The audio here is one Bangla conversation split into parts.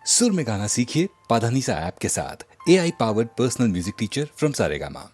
सुर में गाना सीखिए पाधानीसा ऐप के साथ। AI powered personal music teacher from Saregama.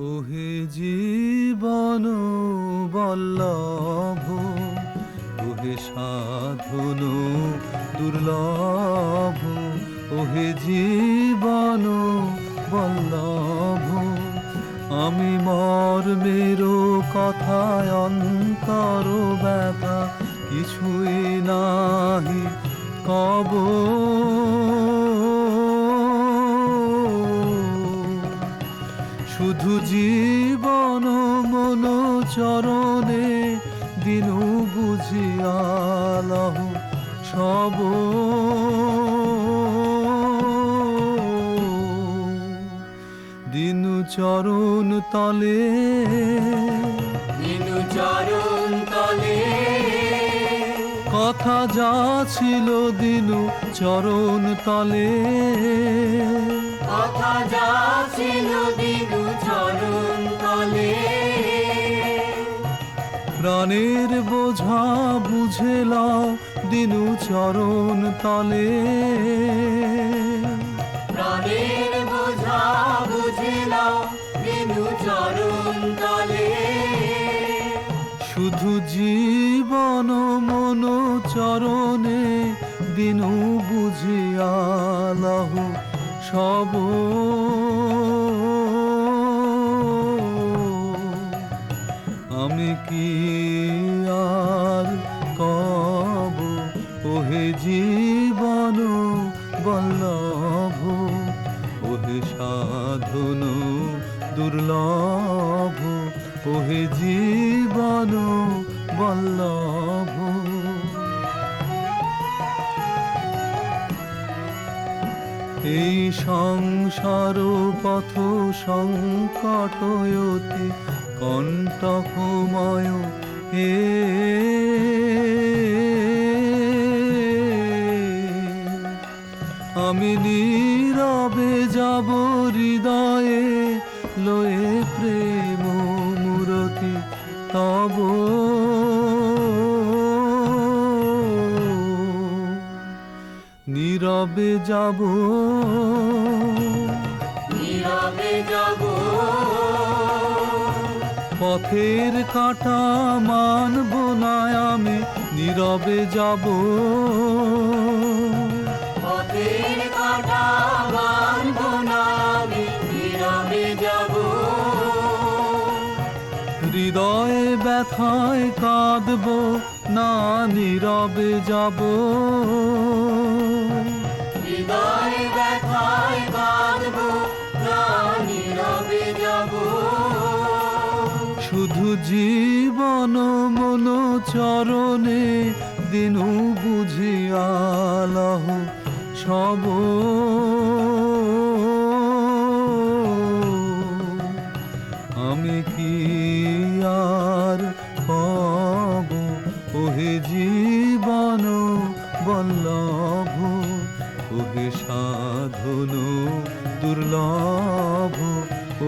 ওহে জীবন বল্লভ, ওহে সাধন দুর্লভ, ওহে জীবন বল্লভ। আমি মর্মের কথায় অন্তর ব্যথা কিছুই নাহি কব, শুধু জীবন মন চরণে দিনু বুঝিয়া লহ সব। দিনু চরণ তলে, দিনু চরণ তলে কথা যা ছিল দিনু চরণ তলে, কথা যা ছিল দিনু চরণ তলে। প্রাণের বোঝা বুঝে লও দিনু চরণ তলে, প্রাণের বোঝা বুঝে নাও দিনু চরণ তলে। শুধু জীবন মন চরণে দিনু বুঝিয়া লহ সব। সাধন দুর্লভ ওহে জীবন বল্লভ। এই সংসার পথ সংকটয়তি কণ্টকময় এ আমি নীরবে যাব হৃদয়ে লয়ে প্রেম মূরতি তব। নীরবে যাব নীরবে যাব পথের কাঁটা মানব না আমি নীরবে যাব। পথের কাঁটা মানব না আমি নীরবে যাব। হৃদয়ে ব্যথায় কাঁদব না নীরবে যাব। হৃদয় ব্যথায় কাঁদব না নীরবে যাব। শুধু জীবন মন চরণে দিনু বুঝিয়ালহ সব। আমি কি আর কব ওহে জীবন বল্লভ ওহে সাধন দুর্লভ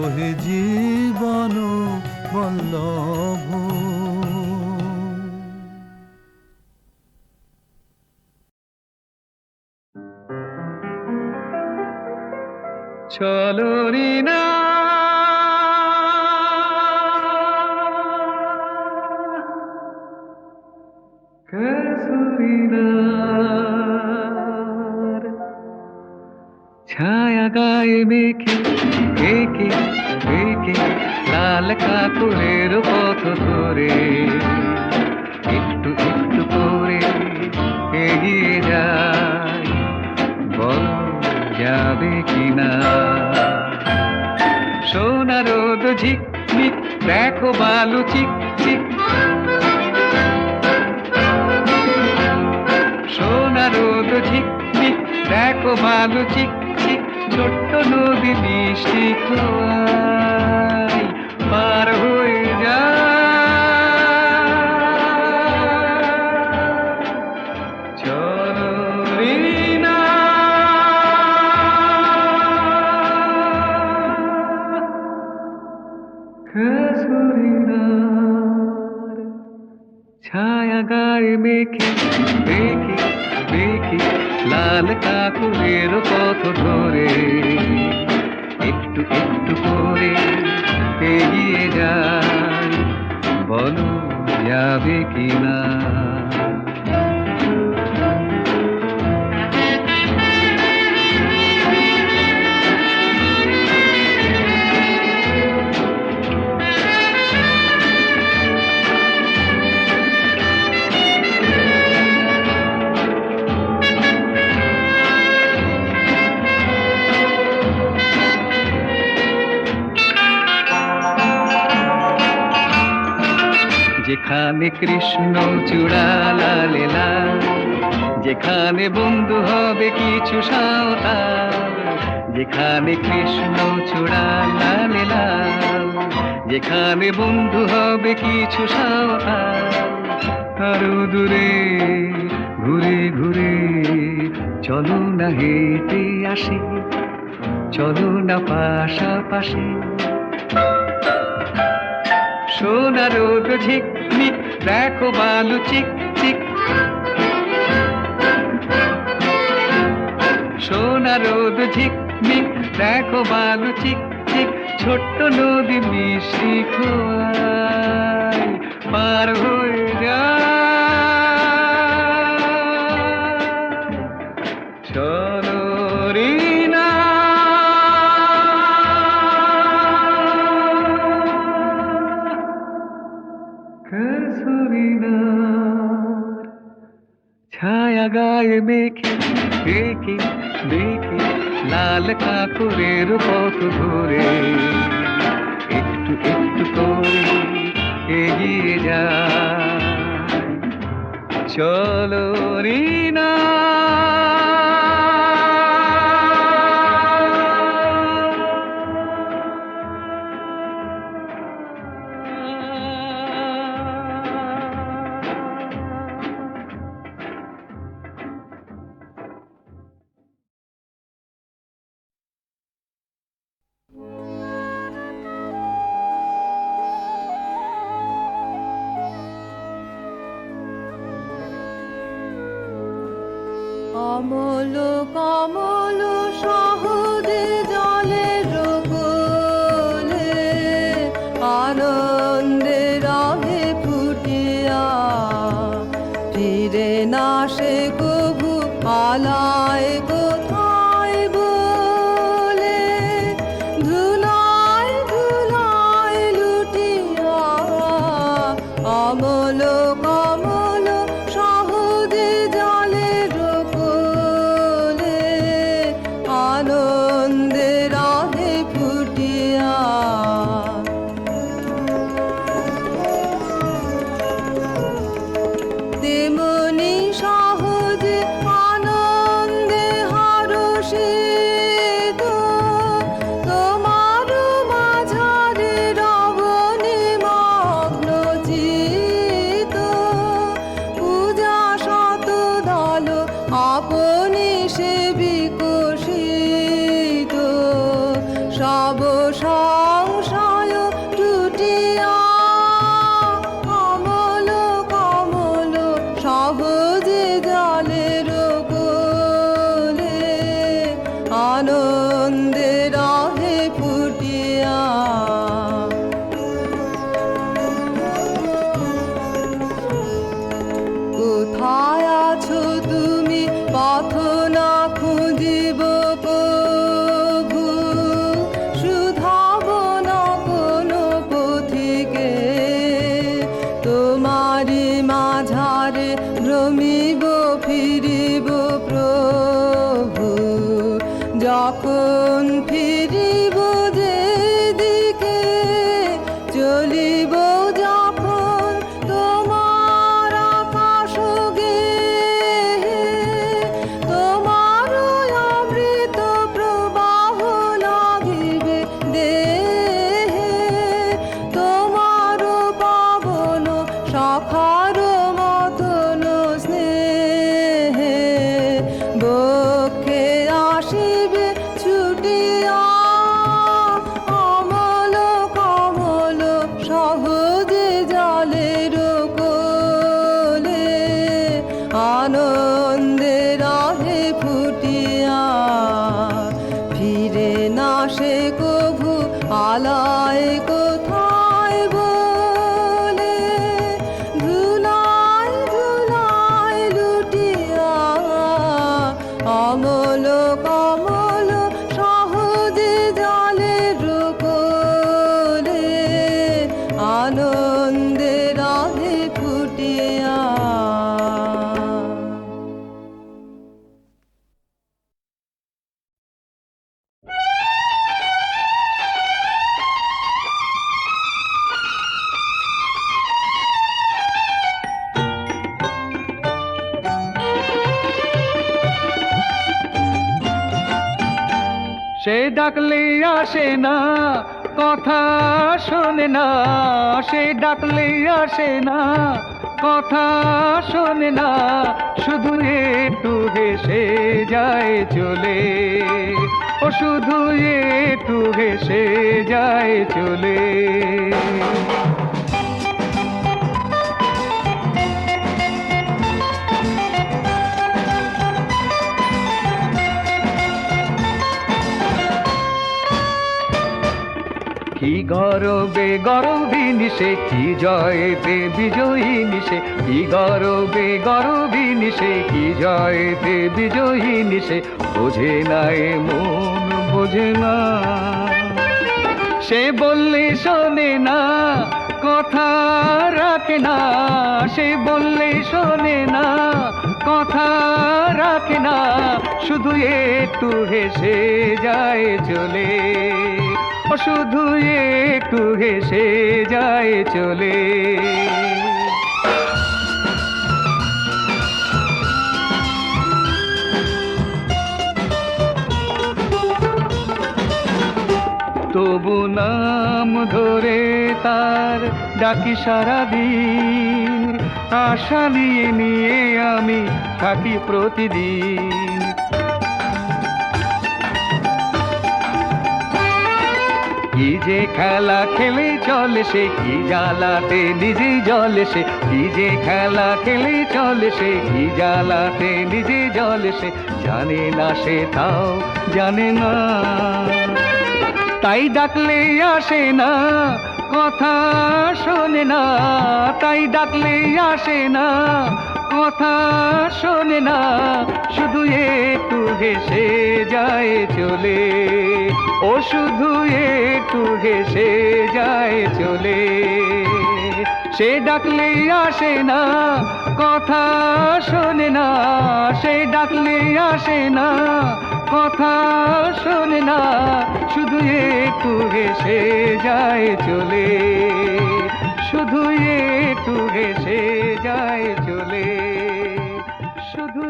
ওহে জীবন বল্লভ। চলো রিনা কসুরিনার ছায়া গায়ে মেখে একে একে লাল কাপড়ের পথ ধরে একটু একটু করে এগিয়ে যায় বল যাবে কিনা। সোনা রোদ ঝিকমিক দেখো বালু চিক চিক। সোনা রোদ ঝিকমিক দেখো বালু চিক চিক। ছোট্ট নদী মিষ্টি খোয়াই পার হয়ে যায়। চলো রিনা কসুরিনার ছায়া গায়ে মেখে দেখি দেখি লাল কাকুরের পথ ধরে একটু একটু করে এগিয়ে যায় বলো যাবে কিনা। যেখানে কৃষ্ণ চূড়া লালেলা যেখানে বন্ধু হবে কিছু সাঁওতাল। যেখানে কৃষ্ণ চূড়া লালেলা যেখানে বন্ধু হবে কিছু সাঁওতাল। আরো দূরে ঘুরে ঘুরে চলো না হেঁটে আসি চলো না পাশাপাশি। সোনা রোদ ঝিকমিক দেখো বালু চিক চিক। সোনা রোদ ঝিকমিক দেখো বালু চিক চিক। ছোট্ট নদী মিষ্টি খোয়াই পার হয়ে যায়। চলো রিনা কসুরিনার ছায়া গায়ে মেখে দেখি দেখি লাল কাপড়ের পথ ধরে একটু একটু করে এগিয়ে যায়। চলো রিনা অমল কমল সহজে জলের কোলে আনন্দে রহে ফুটিয়া ফিরে না সে কভু আলায় কোথায় বলে ধুলায় ধুলায় লুটিয়া অমল কমল সহজে জলের কোলে আনন্দে রাহে ফুটিয়া তেমনি সহজে আনন্দে হরষিত তোমার মাঝারে রবণী মগ্ন চিত পূজা শত দল আপনি সে বিকশিত সব সংশয় টুটিয়া কমল কমল সহজে জলের কোলে আনন্দে রহে ফুটিয়া কোথায় আছো তুমি পথ না খুঁজিব প্রভু শুধাব না কোনো পথিকে তোমারি মাঝারে ভ্রমিব ফিরিব প্রভু যখন ফিরিব যে দিকে চলিব যখন তোমার আকাশ গেহে তোমার অমৃত প্রবাহ লাগিবে দেহে তোমার পাবন সখার মতন স্নেহে বক্ষে আসিবে ছুটিয়া অমল কমল সহজে জলের কোলে আনন্দে রহে ফুটিয়া ফিরে না সে কভু আলায় কোথায় বলে ধুলায় ধুলায় লুটিয়া অমল কমল সহজে জলের কোলে আনন্দে রহে ফুটিয়া সে ডাকলে আসে না কথা শোনে না সে ডাকলে আসে না কথা শোনে না শুধু একটু হেসে যায় চলে ও শুধু একটু হেসে যায় চলে কি গরবে গরবিনী সে কি জয়েতে বিজয়িনী সে কি গরবে গরবিনী সে কি জয়েতে বিজয়িনী সে বোঝে না এ মন বোঝে না সে বললে শোনে না, কথা রাখে না। সে বললে শোনে না, কথা রাখে না। শুধু একটু হেসে যায় চলে, ও শুধু একটু হেসে যায় চলে। তবু নাম ধরে তার ডাকি সারাদিন, আশা নিয়ে নিয়ে আমি থাকি প্রতিদিন। কি যে খেলা খেলে চলে সে, কি জ্বালাতে নিজে জলে সে। কি যে খেলা খেলে চলে সে, কি জ্বালাতে নিজে জলে সে। জানে না সে তাও জানে না, তাই ডাকলে আসে না, কথা শোনে না। তাই ডাকলে আসে না, কথা শোনে না। শুধু একটু হেসে যায় চলে, ও শুধু একটু হেসে যায় চলে। সে ডাকলে আসে না, কথা শোনে না। সে ডাকলে আসে না, কথা শোনে না। শুধু একটু হেসে যায় চলে, শুধু একটু হেসে যায় চলে। শুধু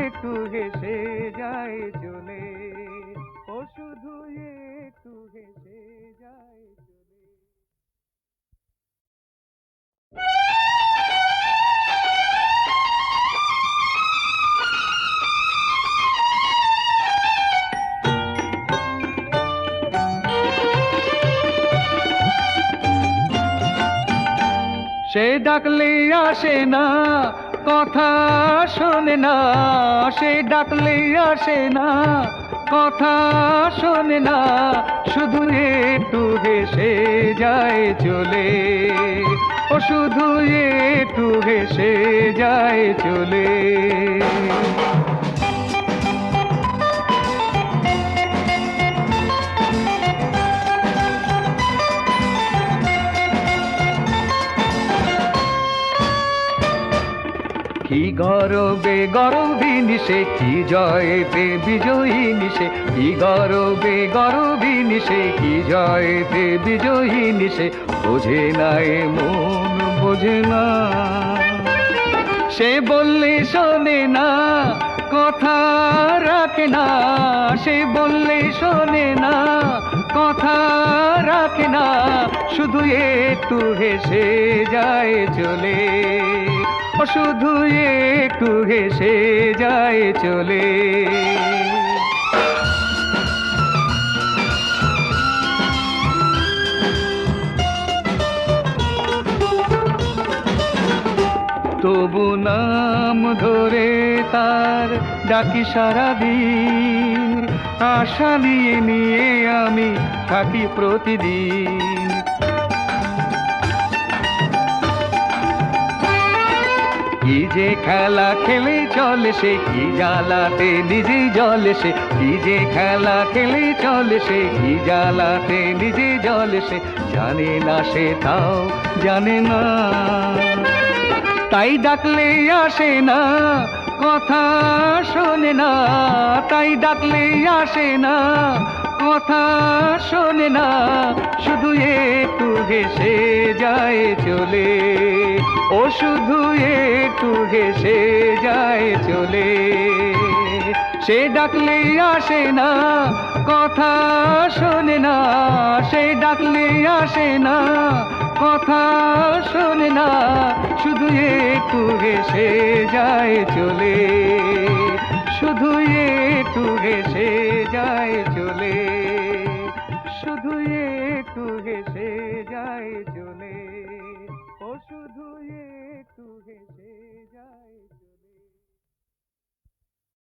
একটু হেসে যায় চলে, ও শুধু একটু হেসে যায় চলে। সে ডাকলে আসে না, কথা শোনে না। সে ডাকলে আসে না, কথা শোনে না। শুধু একটু হেসে যায় চলে, ও শুধু একটু হেসে যায় চলে। কি গরবে গরবিনী সে, কি জয়েতে বিজয়িনী সে। কি গরবে গরবিনী সে, কি জয়েতে বিজয়িনী সে। বোঝে না এ মন বোঝে না, সে বললে শোনে না, কথা রাখে না। সে বললে শোনে না, কথা রাখে না। শুধু একটু হেসে যায় চলে, ও শুধু একটু হেসে যায় চলে। তবু নাম ধরে তার ডাকি সারাদিন, আশা নিয়ে নিয়ে আমি থাকি প্রতিদিন। কি যে খেলা খেলে চলে সে, কি জ্বালাতে নিজে জলে সে। কি যে খেলা খেলে চলে সে, কি জ্বালাতে নিজে জলে সে। জানে না সে তাও জানে না, তাই ডাকলে আসে না, কথা শোনে না। তাই ডাকলে আসে না, কথা শোনে না। শুধু একটু হেসে যায় চলে, ও শুধু একটু হেসে যায় চলে। সে ডাকলে আসে না, কথা শোনে না। সে ডাকলে আসে না, কথা শোনে না। শুধু একটু হেসে যায় চলে, শুধু একটু হেসে যায় চলে। শুধু একটু হেসে যায় চলে, ও শুধু